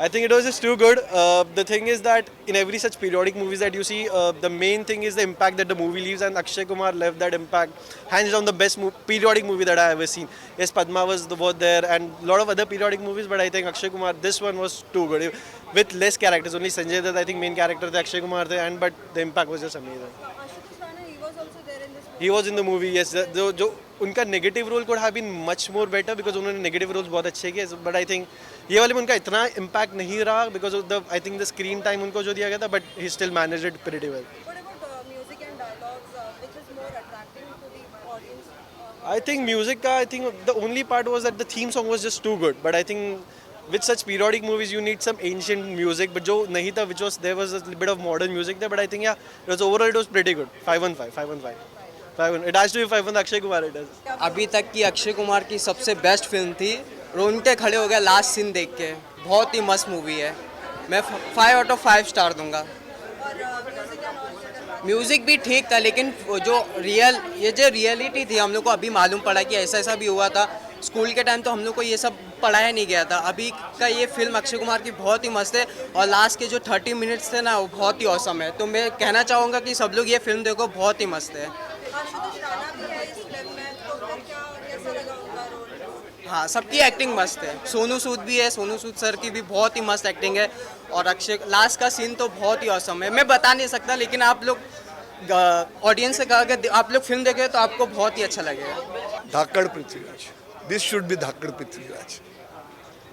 I think it was just too good. The thing is that in every such periodic movies that you see, the main thing is the impact that the movie leaves, and Akshay Kumar left that impact. Hands down, the best periodic movie that I ever seen. Yes, Padma was the both there, and a lot of other periodic movies, but I think Akshay Kumar, this one was too good. With less characters, only Sanjay Dutt, I think main character, the Akshay Kumar, and but the impact was just amazing. Ashutosh Rana, he was also there in this He movie. was in the movie, yes. जो उनका negative role could have been much more better because उन्होंने negative roles बहुत अच्छे किए, but I think ये वाले में उनका इतना इम्पैक्ट नहीं रहा because of the I think the screen time उनको जो दिया गया था, but he still managed it pretty well. What about music and dialogues, which is more attracting to the audience? I think music का I think the only part was that the theme song was just too good, but I think with such periodic movies you need some ancient music, but जो नहीं था, which was there was a bit of modern music there, but I think yeah, it was overall it was pretty good. 515, 515. 5 it has to be 5 Akshay Kumar it is. अभी तक की अक्षय कुमार की सबसे best film थी. रोंगटे खड़े हो गया लास्ट सीन देख के. बहुत ही मस्त मूवी है. मैं 5 आउट ऑफ 5 स्टार दूंगा. और म्यूजिक एंड ऑल. म्यूजिक भी ठीक था, लेकिन वो जो रियलिटी थी हम लोग को अभी मालूम पड़ा कि ऐसा ऐसा भी हुआ था. स्कूल के टाइम तो हम लोग को ये सब पढ़ाया नहीं गया था. अभी का ये फिल्म अक्षय कुमार की बहुत ही मस्त है, और लास्ट के जो 30 मिनट्स थे ना वो बहुत ही औसम है. तो मैं कहना चाहूँगा कि सब लोग ये फिल्म देखो, बहुत ही मस्त है. आशुतोष राणा भी है इस फिल्म में, तो फिर क्या कैसा लगा उनका रोल? हाँ, सबकी एक्टिंग मस्त है. सोनू सूद भी है, सोनू सूद सर की भी बहुत ही मस्त एक्टिंग है. और अक्षय लास्ट का सीन तो बहुत ही औसम है. मैं बता नहीं सकता, लेकिन आप लोग ऑडियंस से कहा कि आप लोग फिल्म देखें तो आपको बहुत ही अच्छा लगेगा. धाकड़ पृथ्वीराज. दिस शुड बी धाकड़ Prithviraj.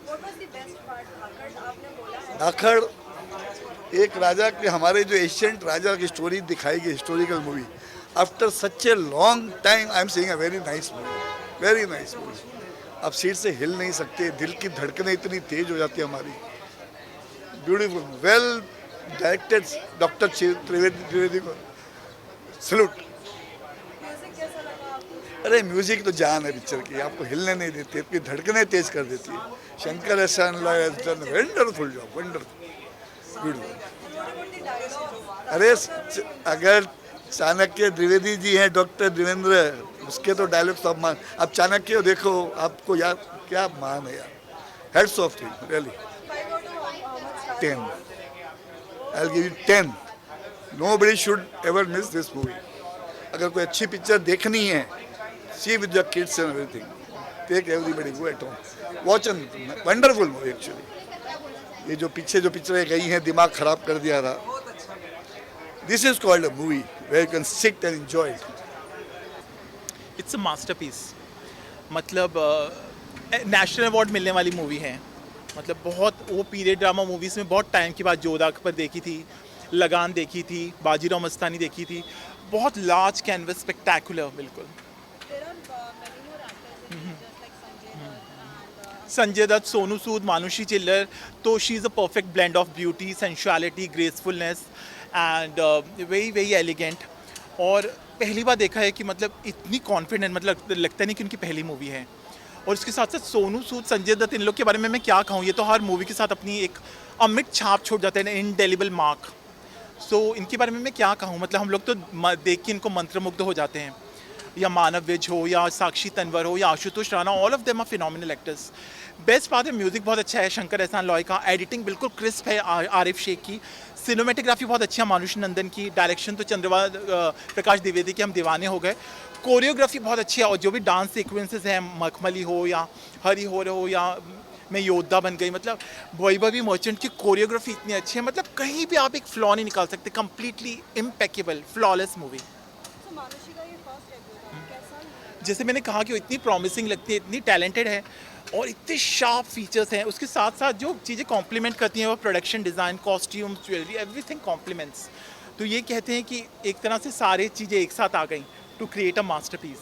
What was the best part? धाकड़ आपने बोला है. धाकड़ एक राजा के, हमारे जो एशियंट राजा की स्टोरी दिखाई गई, historical movie. After such a long time I am seeing a very nice movie, very nice movie. आप सीट से हिल नहीं सकते, दिल की धड़कनें इतनी तेज हो जाती है हमारी. Beautiful, well directed. Doctor Trivedi को सल्यूट. म्यूजिक कैसा लगा आपको? अरे म्यूजिक तो जान है पिक्चर की, आपको हिलने नहीं देती, आपकी धड़कनें तेज कर देती है. शंकर एहसान wonderful job, wonderful, beautiful. What about the dialogue? अरे अगर चाणक्य द्विवेदी जी हैं, डॉक्टर देवेंद्र, उसके तो डायलॉग सब मान. आप चाणक्य देखो, आपको यार क्या मान है यार. हेड्स ऑफ थी really. 5 out of how much stars? 10. I'll give you 10. Nobody should ever miss this movie. अगर कोई अच्छी पिक्चर देखनी है, see with your kids and everything. Take everybody, go at home. Watch a wonderful movie actually. ये जो पीछे जो पिक्चरें गई हैं, दिमाग खराब कर दिया था. This is called a movie where you can sit and enjoy it. It's a masterpiece. मतलब नेशनल अवार्ड मिलने वाली मूवी है. मतलब बहुत वो पीरियड ड्रामा मूवीज़ में बहुत टाइम के बाद जोधा अकबर देखी थी, लगान देखी थी, बाजीराव मस्तानी देखी थी. बहुत लार्ज कैनवस, स्पेक्टैकुलर. बिल्कुल. There are many more actors in it, just like Sanjay Dutt and Sanjay Dutt, Sonu Sood, Manushi Chhillar. तो she is a perfect blend of beauty, sensuality, gracefulness and very very elegant. और पहली बार देखा है कि मतलब इतनी कॉन्फिडेंट, मतलब लगता नहीं कि उनकी पहली मूवी है. और उसके साथ साथ सोनू सूद, संजय दत्त, इन लोग के बारे में मैं क्या कहूँ. ये तो हर मूवी के साथ अपनी एक अमिट छाप छोड़ जाते हैं, इनडेलिबल मार्क. सो इनके बारे में मैं क्या कहूँ. मतलब हम लोग तो देख के इनको मंत्रमुग्ध हो जाते हैं. या मानव विज हो, या साक्षी तन्वर हो, या Ashutosh Rana, all of them are phenomenal actors. Best बात है म्यूज़िक बहुत अच्छा है शंकर एहसान लॉय का. एडिटिंग बिल्कुल क्रिस्प है आरिफ शेख की. सिनेमेटोग्राफी बहुत अच्छी है मानुष नंदन की. डायरेक्शन तो प्रकाश द्विवेदी के हम दीवाने हो गए. कोरियोग्राफी बहुत अच्छी है. और जो भी डांस सीक्वेंसेस हैं, मखमली हो या हरी हो या मैं योद्धा बन गई, मतलब वैभवी मर्चेंट की कोरियोग्राफी इतनी अच्छी है. मतलब कहीं भी आप एक फ्लॉ नहीं निकाल सकते. Completely impeccable, flawless movie. so मानुषी का ये फर्स्ट डेब्यू था. कैसा लगा? जैसे मैंने कहा कि वो इतनी प्रॉमिसिंग लगती है, इतनी टैलेंटेड है, और इतने शार्प फीचर्स हैं. उसके साथ साथ जो चीज़ें कॉम्प्लीमेंट करती हैं वो production design, costumes, jewellery, everything complements. तो ये कहते हैं कि एक तरह से सारी चीज़ें एक साथ आ गई to create a masterpiece.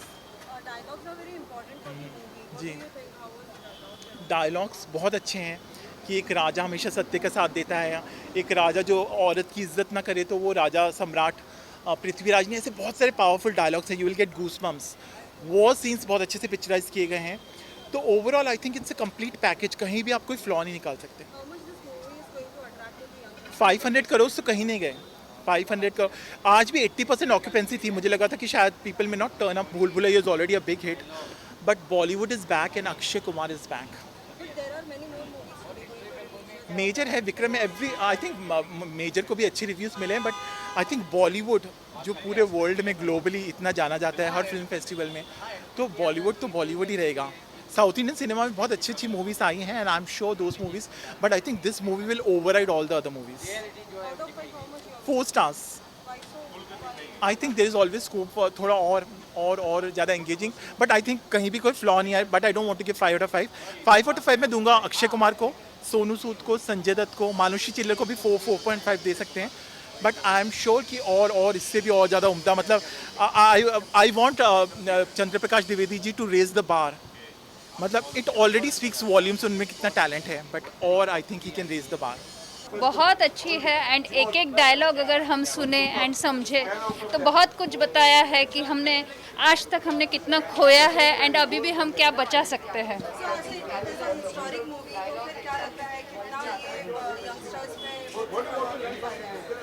Dialogues are very important for the movie. What जी. do you think? How was the dialogue? Dialogues बहुत अच्छे हैं कि एक राजा हमेशा सत्य का साथ देता है. एक राजा जो औरत की इज्जत ना करे तो वो राजा सम्राट पृथ्वीराज ने. ऐसे बहुत सारे पावरफुल डायलॉग्स हैं. You will get goosebumps. War scenes बहुत अच्छे से पिक्चराइज किए गए हैं. तो overall I think it's a complete package. कहीं भी आप कोई फ्लॉ नहीं निकाल सकते. How much this movie is going to attract to the young? 500 crore तो कहीं नहीं गए. 500 करोड़. आज भी 80% ऑक्यूपेंसी थी. मुझे लगा था कि शायद पीपल में not turn up. Bhool Bhulaiyaa is already a big hit, but Bollywood is back and Akshay Kumar is back. But there are many more movies to be going to release. Major है, विक्रम है, एवरी आई थिंक मेजर को भी अच्छे reviews मिले हैं, but I think Bollywood जो पूरे world में ग्लोबली इतना जाना जाता है हर फिल्म फेस्टिवल में, तो बॉलीवुड ही रहेगा। साउथ इंडियन सिनेमा में बहुत अच्छी अच्छी मूवीज़ आई हैं and I am sure those movies, but I think this movie will override all the other movies. 4 stars। I think there is always scope for थोड़ा और ज़्यादा एंगेजिंग, बट आई थिंक कहीं भी कोई फ्लॉ नहीं आए, but I don't want to give 5 out of 5। 5 out of 5 मैं दूंगा अक्षय कुमार को, सोनू सूद को, संजय दत्त को, मानुषी चिल्लर को भी 4.5 दे सकते हैं, बट आई एम श्योर कि और इससे भी और ज़्यादा उम्दा, मतलब I want Chandra Prakash Dwivedi ji to raise the bar, मतलब इट ऑलरेडी स्पीक्स वॉल्यूम्स उनमें कितना टैलेंट है, बट और I think he can raise the bar. बहुत अच्छी है एंड एक एक डायलॉग अगर हम सुने एंड समझे तो बहुत कुछ बताया है कि हमने आज तक हमने कितना खोया है एंड अभी भी हम क्या बचा सकते हैं। हिस्टोरिक मूवी तो फिर क्या लगता है कितना ये यंगस्टर्स में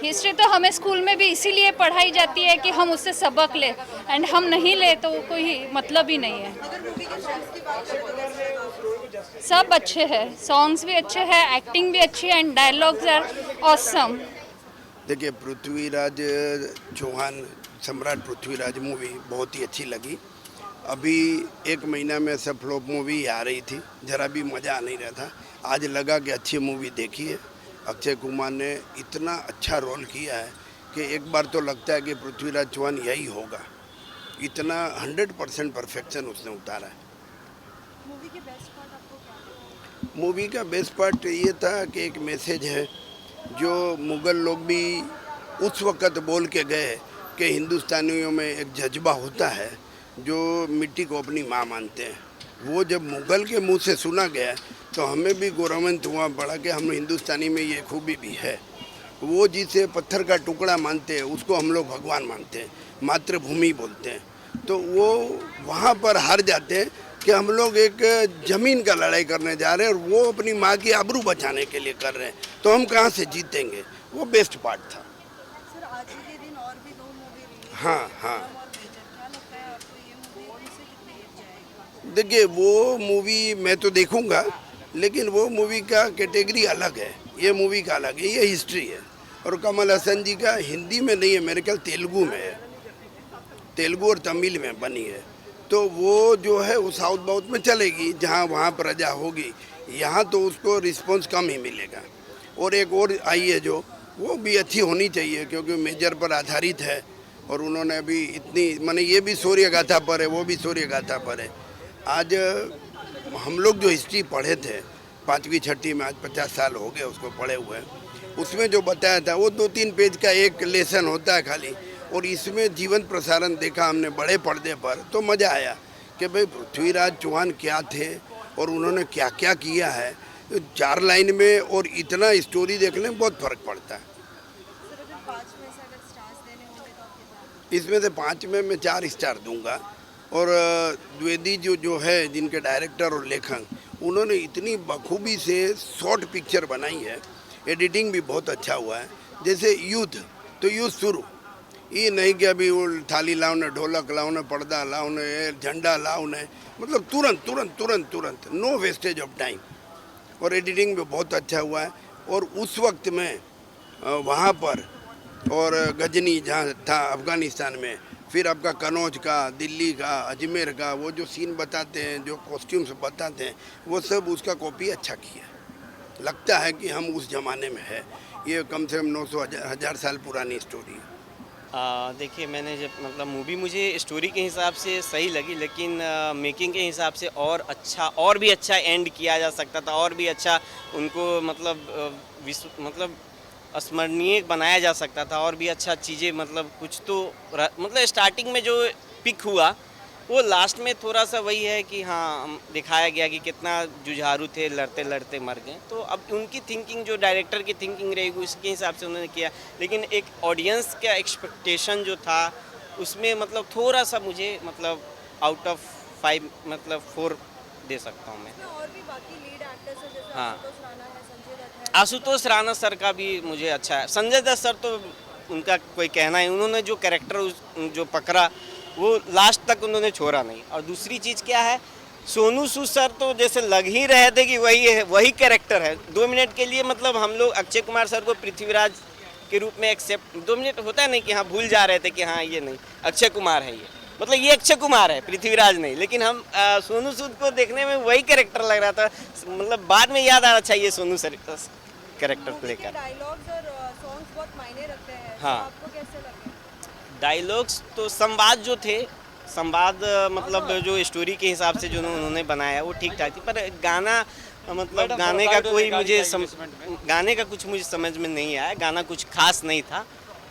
हिस्ट्री तो हमें स्कूल में भी इसीलिए पढ़ाई जाती है कि हम उससे सबक ले, एंड हम नहीं ले तो कोई मतलब ही नहीं है। अगर मूवी के स्टेप्स की बात करें तो कैसे लगा? सब अच्छे हैं, सॉन्ग्स भी अच्छे हैं, एक्टिंग भी अच्छी है एंड डायलॉग्स आर ऑसम। देखिए, पृथ्वीराज चौहान सम्राट पृथ्वीराज मूवी बहुत ही अच्छी लगी। अभी 1 महीना में सब फ्लॉप मूवी आ रही थी, ज़रा भी मज़ा नहीं रहा था। आज लगा कि अच्छी मूवी देखी है। अक्षय कुमार ने इतना अच्छा रोल किया है कि एक बार तो लगता है कि पृथ्वीराज चौहान यही होगा। इतना 100% परफेक्शन उसने उतारा है। मूवी के बेस्ट पार्ट आपको क्या लगा? मूवी का बेस्ट पार्ट ये था कि एक मैसेज है जो मुग़ल लोग भी उस वक़्त बोल के गए कि हिंदुस्तानियों में एक जज्बा होता है जो मिट्टी को अपनी माँ मानते हैं। वो जब मुग़ल के मुंह से सुना गया तो हमें भी गौरवान्वित हुआ पड़ा कि हम हिंदुस्तानी में ये खूबी भी है। वो जिसे पत्थर का टुकड़ा मानते हैं उसको हम लोग भगवान मानते हैं, मातृभूमि बोलते हैं। तो वो वहाँ पर हार जाते हैं कि हम लोग एक ज़मीन का लड़ाई करने जा रहे हैं और वो अपनी माँ की आबरू बचाने के लिए कर रहे हैं, तो हम कहाँ से जीतेंगे। वो बेस्ट पार्ट था। सर आज ही के दिन और भी 2 मूवी रिलीज हाँ हाँ। और मेजर, क्या लगता है आपको ये मूवी उनसे कितनी हिट जाएगी? देखिए, वो मूवी मैं तो देखूंगा, लेकिन वो मूवी का कैटेगरी अलग है, ये मूवी का अलग है, ये हिस्ट्री है। और कमल हसन जी का हिंदी में नहीं है, मेरे ख्याल तेलुगु में है, तेलुगु और तमिल में बनी है। तो वो जो है वो साउथ बाउथ में चलेगी, जहाँ वहाँ प्रजा होगी। यहाँ तो उसको रिस्पॉन्स कम ही मिलेगा। और एक और आई है जो वो भी अच्छी होनी चाहिए, क्योंकि मेजर पर आधारित है और उन्होंने अभी इतनी माने ये भी सूर्य गाथा पर है, वो भी सूर्य गाथा पर है। आज हम लोग जो हिस्ट्री पढ़े थे 5वीं 6वीं में, आज 50 साल हो गए उसको पढ़े हुए, उसमें जो बताया था वो 2-3 पेज का एक लेसन होता है खाली। और इसमें जीवंत प्रसारण देखा हमने बड़े पर्दे पर, तो मज़ा आया कि भाई पृथ्वीराज चौहान क्या थे और उन्होंने क्या क्या किया है। 4 लाइन में और इतना स्टोरी देखने में बहुत फ़र्क पड़ता है। सर अगर 5 में से अगर स्टार्स देने होंगे तो आप कितना? इसमें से 5 में मैं 4 स्टार दूंगा। और द्विवेदी जो है जिनके डायरेक्टर और लेखक, उन्होंने इतनी बखूबी से शॉर्ट पिक्चर बनाई है, एडिटिंग भी बहुत अच्छा हुआ है। जैसे युद्ध, तो युद्ध शुरू, ये नहीं कि अभी वो थाली लाओ ने, ढोलक लाओ ने, पर्दा लाओ ने, झंडा लाओ ने, मतलब तुरंत तुरंत तुरंत तुरंत, नो वेस्टेज ऑफ टाइम। और एडिटिंग भी बहुत अच्छा हुआ है। और उस वक्त में वहाँ पर और गजनी जहाँ था अफ़गानिस्तान में, फिर आपका कनौज का, दिल्ली का, अजमेर का, वो जो सीन बताते हैं, जो कॉस्ट्यूम्स बताते हैं, वो सब उसका कॉपी अच्छा किया। लगता है कि हम उस ज़माने में है। ये कम से कम 900-1000 साल पुरानी स्टोरी है। देखिए, मैंने जब मतलब मूवी मुझे स्टोरी के हिसाब से सही लगी, लेकिन मेकिंग के हिसाब से और अच्छा, और भी अच्छा एंड किया जा सकता था, और भी अच्छा उनको मतलब स्मरणीय बनाया जा सकता था, और भी अच्छा चीज़ें, मतलब कुछ तो मतलब स्टार्टिंग में जो पिक हुआ वो लास्ट में थोड़ा सा वही है कि हाँ दिखाया गया कि कितना जुझारू थे, लड़ते लड़ते मर गए। तो अब उनकी थिंकिंग, जो डायरेक्टर की थिंकिंग रहेगी, उसके हिसाब से उन्होंने किया। लेकिन एक ऑडियंस का एक्सपेक्टेशन जो था उसमें मतलब थोड़ा सा मुझे मतलब आउट ऑफ 5 मतलब 4 दे सकता हूँ मैं। इसमें और भी बाकी लीड एक्टर्स हैं, जैसे हाँ। आशुतोष राणा है, संजय दत्त है। आशुतोष राणा सर का भी मुझे अच्छा है। संजय दत्त सर तो उनका कोई कहना है, उन्होंने जो कैरेक्टर जो पकड़ा वो लास्ट तक उन्होंने छोड़ा नहीं। और दूसरी चीज़ क्या है सोनू सूद सर तो जैसे लग ही रहे थे कि वही है, वही कैरेक्टर है। 2 मिनट के लिए मतलब हम लोग अक्षय कुमार सर को पृथ्वीराज के रूप में एक्सेप्ट, 2 मिनट होता है नहीं कि हाँ भूल जा रहे थे कि हाँ ये नहीं अक्षय कुमार है, ये मतलब ये अक्षय कुमार है, पृथ्वीराज नहीं। लेकिन हम सोनू सूद को देखने में वही कैरेक्टर लग रहा था, मतलब बाद में याद आना चाहिए सोनू सर कैरेक्टर प्ले के कर। डायलॉग्स और सॉन्ग्स बहुत मायने रखते हैं, तो हाँ। आपको कैसे लगे? डायलॉग्स तो संवाद जो थे, संवाद मतलब जो स्टोरी के हिसाब से जो उन्होंने बनाया वो ठीक ठाक थी, पर गाना मतलब गाने का कोई गाने का कुछ मुझे समझ में नहीं आया, गाना कुछ खास नहीं था।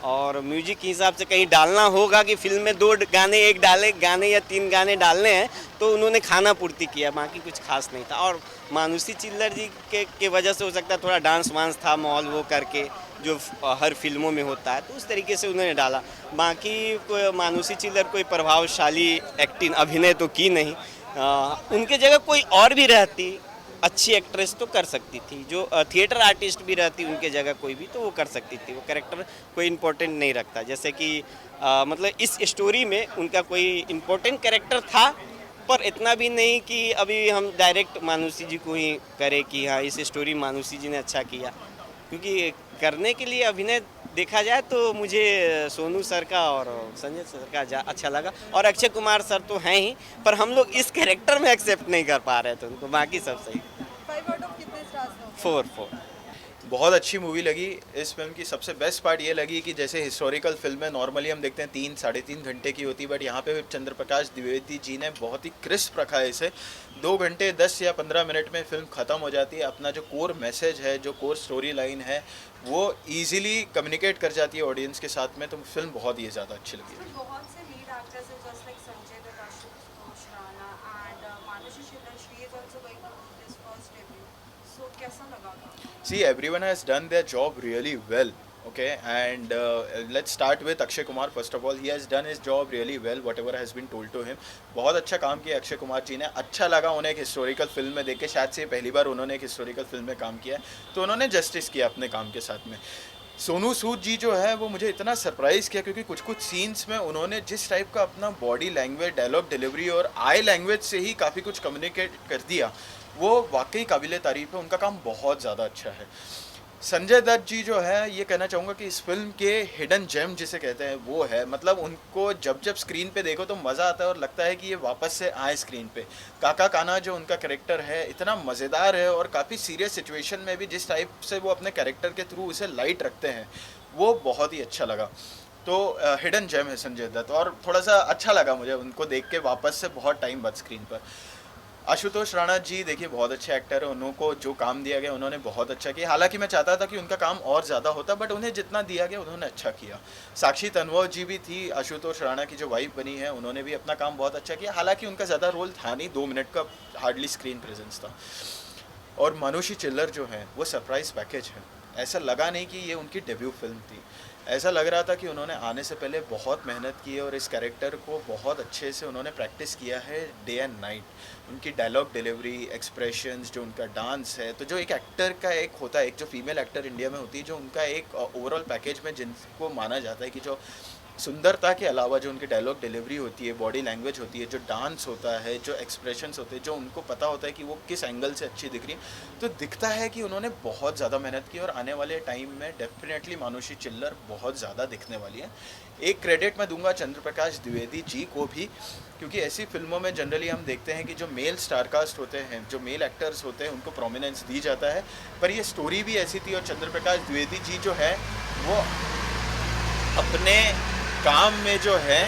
और म्यूजिक के हिसाब से कहीं डालना होगा कि फिल्म में 2 गाने, एक गाने या 3 गाने डालने हैं, तो उन्होंने खाना पूर्ति किया, बाकी कुछ खास नहीं था। और मानुषी चिल्लर जी के वजह से हो सकता है थोड़ा डांस वांस था, माहौल वो करके जो हर फिल्मों में होता है, तो उस तरीके से उन्होंने डाला। बाकी मानुषी चिल्लर कोई प्रभावशाली एक्टिंग अभिनय तो की नहीं, उनके जगह कोई और भी रहती अच्छी एक्ट्रेस तो कर सकती थी, जो थिएटर आर्टिस्ट भी रहती उनके जगह कोई भी, तो वो कर सकती थी। वो कैरेक्टर कोई इम्पोर्टेंट नहीं रखता, जैसे कि मतलब इस स्टोरी में उनका कोई इम्पोर्टेंट कैरेक्टर था, पर इतना भी नहीं कि अभी हम डायरेक्ट मानुषी जी को ही करें कि हाँ इस स्टोरी मानुषी जी ने अच्छा किया। क्योंकि करने के लिए अभिनय देखा जाए तो मुझे सोनू सर का और संजय सर का अच्छा लगा, और अक्षय कुमार सर तो हैं ही, पर हम लोग इस कैरेक्टर में एक्सेप्ट नहीं कर पा रहे थे उनको, बाकी सब सही। 5 आउट ऑफ कितने स्टार्स दोगे? 4 बहुत अच्छी मूवी लगी। इस फिल्म की सबसे बेस्ट पार्ट ये लगी कि जैसे हिस्टोरिकल फिल्में नॉर्मली हम देखते हैं 3 साढ़े 3 घंटे की होती है, बट यहाँ पे चंद्र प्रकाश द्विवेदी जी ने बहुत ही क्रिस्प रखा है इसे। 2 घंटे 10 या 15 मिनट में फिल्म ख़त्म हो जाती है। अपना जो कोर मैसेज है, जो कोर स्टोरी लाइन है, वो ईजिली कम्युनिकेट कर जाती है ऑडियंस के साथ में, तो फिल्म बहुत ही ज़्यादा अच्छी लगी। बहुत से लीड एक्टर्स हैं just like Sanjay Dutt, Ashutosh Rana and Manushi Chhillar, she is also going to do this first debut, so कैसा लगा? See, everyone has done their job really well, okay? And let's start with Akshay Kumar. First of all, he has done his job really well, whatever has been told to him. बहुत अच्छा काम किया अक्षय कुमार जी ने। अच्छा लगा उन्हें एक historical film में देख के, शायद से पहली बार उन्होंने एक हिस्टोरिकल फिल्म में काम किया है, तो उन्होंने जस्टिस किया अपने काम के साथ में। सोनू सूद जी जो है वो मुझे इतना सरप्राइज़ किया, क्योंकि कुछ कुछ सीन्स में उन्होंने जिस टाइप का अपना बॉडी लैंग्वेज, डायलॉग डिलीवरी और आई लैंग्वेज से ही काफ़ी कुछ कम्युनिकेट कर दिया, वो वाकई काबिल तारीफ़ है। उनका काम बहुत ज़्यादा अच्छा है। संजय दत्त जी जो है, ये कहना चाहूँगा कि इस फिल्म के हिडन जेम जिसे कहते हैं वो है, मतलब उनको जब जब स्क्रीन पे देखो तो मज़ा आता है और लगता है कि ये वापस से आए स्क्रीन पे। काका काना जो उनका कैरेक्टर है इतना मज़ेदार है, और काफ़ी सीरियस सिचुएशन में भी जिस टाइप से वो अपने कैरेक्टर के थ्रू उसे लाइट रखते हैं, वो बहुत ही अच्छा लगा। तो हिडन जेम है संजय दत्त, और थोड़ा सा अच्छा लगा मुझे उनको देख के वापस से बहुत टाइम बाद स्क्रीन पर। आशुतोष राणा जी देखिए बहुत अच्छे एक्टर है, उनको जो काम दिया गया उन्होंने बहुत अच्छा किया। हालांकि मैं चाहता था कि उनका काम और ज़्यादा होता, बट उन्हें जितना दिया गया उन्होंने अच्छा किया। साक्षी तन्वर जी भी थी, आशुतोष राणा की जो वाइफ बनी है, उन्होंने भी अपना काम बहुत अच्छा किया। हालांकि उनका ज़्यादा रोल था नहीं, 2 मिनट का हार्डली स्क्रीन प्रेजेंस था। और मानुषी चिल्लर जो है वो सरप्राइज़ पैकेज है। ऐसा लगा नहीं कि ये उनकी डेब्यू फिल्म थी, ऐसा लग रहा था कि उन्होंने आने से पहले बहुत मेहनत की है और इस कैरेक्टर को बहुत अच्छे से उन्होंने प्रैक्टिस किया है डे एंड नाइट। उनकी डायलॉग डिलीवरी, एक्सप्रेशंस, जो उनका डांस है, तो जो एक एक्टर का एक होता है, एक जो फीमेल एक्टर इंडिया में होती है, जो उनका एक ओवरऑल पैकेज में जिनको माना जाता है कि जो सुंदरता के अलावा जो उनकी डायलॉग डिलीवरी होती है, बॉडी लैंग्वेज होती है, जो डांस होता है, जो एक्सप्रेशंस होते हैं, जो उनको पता होता है कि वो किस एंगल से अच्छी दिख रही है, तो दिखता है कि उन्होंने बहुत ज़्यादा मेहनत की। और आने वाले टाइम में डेफिनेटली मानुषी चिल्लर बहुत ज़्यादा दिखने वाली है। एक क्रेडिट मैं दूंगा चंद्र प्रकाश द्विवेदी जी को भी, क्योंकि ऐसी फिल्मों में जनरली हम देखते हैं कि जो मेल स्टारकास्ट होते हैं, जो मेल एक्टर्स होते हैं, उनको प्रोमिनेंस दी जाता है, पर ये स्टोरी भी ऐसी थी। और चंद्र प्रकाश द्विवेदी जी जो है वो अपने काम में जो है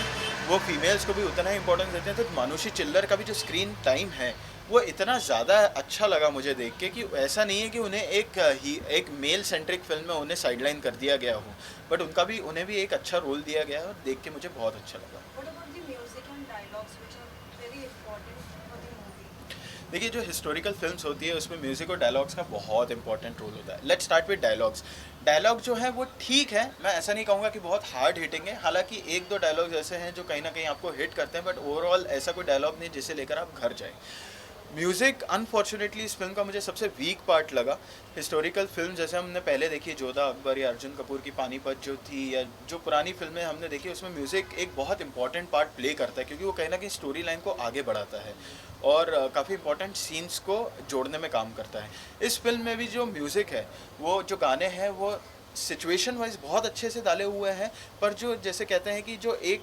वो फीमेल्स को भी उतना ही इम्पोर्टेंस देते हैं। तो मानुषी चिल्लर का भी जो स्क्रीन टाइम है वो इतना ज़्यादा अच्छा लगा मुझे देख के, कि ऐसा नहीं है कि उन्हें एक मेल सेंट्रिक फिल्म में उन्हें साइडलाइन कर दिया गया हो, बट उन्हें भी एक अच्छा रोल दिया गया है, और देख के मुझे बहुत अच्छा लगा। देखिए, जो हिस्टोरिकल फिल्म्स होती है उसमें म्यूज़िक और डायलॉग्स का बहुत इंपॉर्टेंट रोल होता है। Let's start with dialogues. Dialogue जो है वो ठीक है, मैं ऐसा नहीं कहूँगा कि बहुत हार्ड हिटिंग है। हालांकि 1-2 डायलॉग्स ऐसे हैं जो कहीं ना कहीं आपको हिट करते हैं, बट ओवरऑल ऐसा कोई डायलॉग नहीं जिसे लेकर आप घर जाएं। म्यूज़िक अनफॉर्चुनेटली इस फिल्म का मुझे सबसे वीक पार्ट लगा। हिस्टोरिकल फिल्म जैसे हमने पहले देखी जोधा अकबर या अर्जुन कपूर की पानीपत जो थी, या जो पुरानी फिल्में हमने देखी, उसमें म्यूज़िक एक बहुत इंपॉर्टेंट पार्ट प्ले करता है, क्योंकि वो कहीं ना कहीं स्टोरी लाइन को आगे बढ़ाता है और काफ़ी इंपॉर्टेंट सीन्स को जोड़ने में काम करता है। इस फिल्म में भी जो म्यूज़िक है, वो जो गाने हैं वो सिचुएशन वाइज बहुत अच्छे से डाले हुए हैं, पर जो जैसे कहते हैं कि जो एक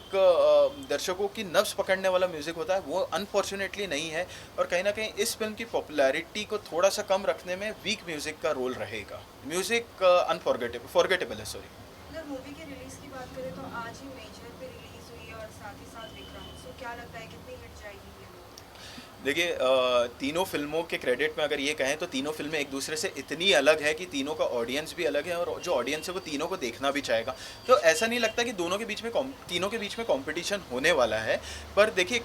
दर्शकों की नब्ज़ पकड़ने वाला म्यूज़िक होता है वो अनफॉर्चुनेटली नहीं है, और कहीं ना कहीं इस फिल्म की पॉपुलैरिटी को थोड़ा सा कम रखने में वीक म्यूज़िक का रोल रहेगा। म्यूज़िक फॉरगेटेबल है, सॉरी। अगर मूवी के रिलीज की बात करें तो आज ही मेजर पे रिलीज हुई और साथ ही साथ विक्रम, सो क्या लगता है कितनी हिट जाएगी ये मूवी? देखिए, तीनों फिल्मों के क्रेडिट में अगर ये कहें तो तीनों फिल्में एक दूसरे से इतनी अलग है कि तीनों का ऑडियंस भी अलग है, और जो ऑडियंस है वो तीनों को देखना भी चाहेगा। तो ऐसा नहीं लगता कि तीनों के बीच में कंपटीशन होने वाला है। पर देखिए,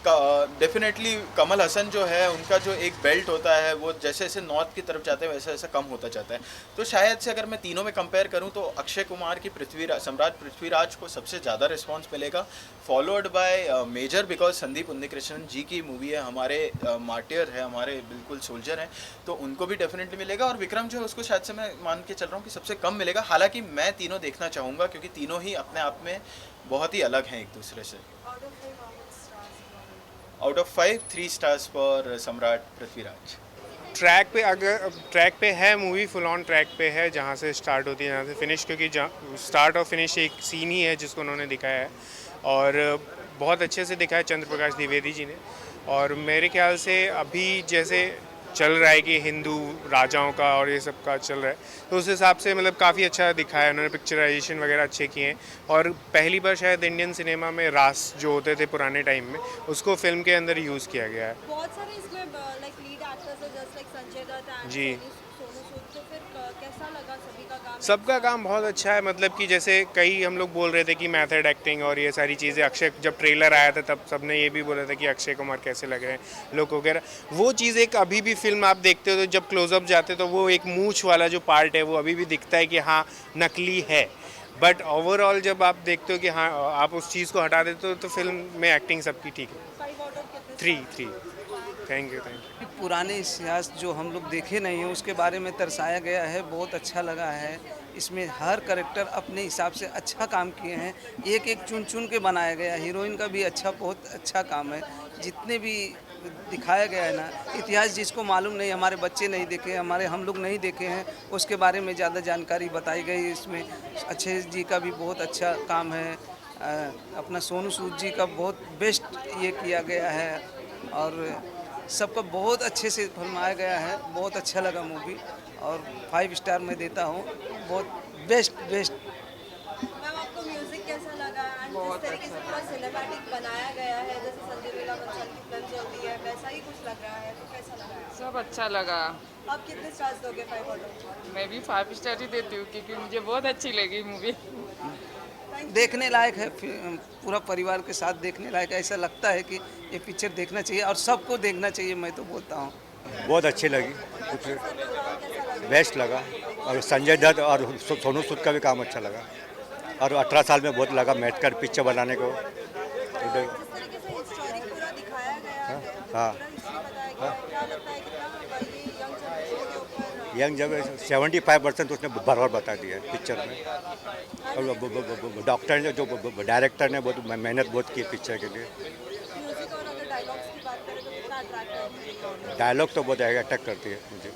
डेफिनेटली कमल हसन जो है, उनका जो एक बेल्ट होता है वो जैसे जैसे नॉर्थ की तरफ जाते हैं वैसे वैसे कम होता जाता है। तो शायद से अगर मैं तीनों में कंपेयर करूँ तो अक्षय कुमार की सम्राट पृथ्वीराज को सबसे ज़्यादा रिस्पॉन्स मिलेगा, followed by Major, because Sandeep Unnikrishnan ji की मूवी है, हमारे मार्टियर है, हमारे बिल्कुल सोल्जर हैं, तो उनको भी डेफिनेटली मिलेगा। और विक्रम जो है उसको शायद से मैं मान के चल रहा हूँ कि सबसे कम मिलेगा। हालांकि मैं तीनों देखना चाहूँगा क्योंकि तीनों ही अपने आप में बहुत ही अलग हैं एक दूसरे से। आउट ऑफ 5 3 स्टार्स फॉर सम्राट पृथ्वीराज। ट्रैक पे है मूवी, फुल ऑन ट्रैक पे है, जहाँ से स्टार्ट होती है जहाँ से फिनिश, क्योंकि स्टार्ट और फिनिश एक सीन ही है जिसको उन्होंने दिखाया है, और बहुत अच्छे से दिखाया चंद्र प्रकाश द्विवेदी जी ने। और मेरे ख्याल से अभी जैसे चल रहा है कि हिंदू राजाओं का और ये सब का चल रहा है, तो उस हिसाब से मतलब काफ़ी अच्छा दिखाया उन्होंने, पिक्चराइजेशन वगैरह अच्छे किए हैं। और पहली बार शायद इंडियन सिनेमा में रास जो होते थे पुराने टाइम में, उसको फिल्म के अंदर यूज़ किया गया है। बहुत सारे इसमें लाइक लीड एक्टर्स है, just like Sanjay Dutt and जी। सोनू सूद, तो फिर कैसा लगा सभी का काम? सबका काम बहुत अच्छा है, मतलब कि जैसे कई हम लोग बोल रहे थे कि मेथड एक्टिंग और ये सारी चीज़ें, अक्षय जब ट्रेलर आया था तब सबने ये भी बोला था कि अक्षय कुमार कैसे लग रहे हैं लोग वगैरह, वो चीज़ एक अभी भी फिल्म आप देखते हो तो जब क्लोजअप जाते तो वो एक मूंछ वाला जो पार्ट है वो अभी भी दिखता है कि हाँ नकली है, बट ओवरऑल जब आप देखते हो कि हाँ आप उस चीज़ को हटा देते हो तो फिल्म में एक्टिंग सबकी ठीक है। 5 आउट ऑफ कितने? 3 थैंक यू। पुराने इतिहास जो हम लोग देखे नहीं हैं उसके बारे में दर्शाया गया है, बहुत अच्छा लगा है। इसमें हर करेक्टर अपने हिसाब से अच्छा काम किए हैं, एक एक चुन चुन के बनाया गया। हीरोइन का भी बहुत अच्छा काम है। जितने भी दिखाया गया है ना, इतिहास जिसको मालूम नहीं, हमारे बच्चे नहीं देखे, हम लोग नहीं देखे हैं, उसके बारे में ज़्यादा जानकारी बताई गई। इसमें अक्षय जी का भी बहुत अच्छा काम है, अपना सोनू सूद जी का बहुत बेस्ट ये किया गया है, और सबका बहुत अच्छे से फरमाया गया है। बहुत अच्छा लगा मूवी, और 5 स्टार मैं देता हूँ, बहुत बेस्ट। मैम आपको म्यूजिक कैसा लगा एंड जिस तरीके से पूरा सिनेमैटिक बनाया गया है, जैसे संजय लीला बंसल की फिल्म होती है वैसा ही कुछ लग रहा है, तो कैसा लगा? सब अच्छा लगा। आप कितने स्टार्स दोगे 5 आउट ऑफ? मैं भी 5 स्टार ही देती हूँ क्योंकि मुझे बहुत अच्छी लगी मूवी। देखने लायक है, पूरा परिवार के साथ देखने लायक है। ऐसा लगता है कि ये पिक्चर देखना चाहिए और सबको देखना चाहिए, मैं तो बोलता हूँ। बहुत अच्छी लगी, कुछ बेस्ट लगा, और संजय दत्त और सोनू सूद का भी काम अच्छा लगा, और 18 साल में बहुत लगा बैठकर पिक्चर बनाने को। जिस तरीके से हिस्टोरिक पूरा दिखाया गया है, हाँ। पूरा हिस्ट्री बताया गया है, क्या लगता है कितना ये यंग जनरेशन के ऊपर यंग जब 75% उसने बराबर बता दिया है पिक्चर में, और डॉक्टर ने जो डायरेक्टर ने बहुत मेहनत बहुत की पिक्चर के लिए। म्यूजिक और अगर डायलॉग्स की बात करें तो कितना अट्रैक्ट करती है? डायलॉग तो बहुत अटैक करती है मुझे।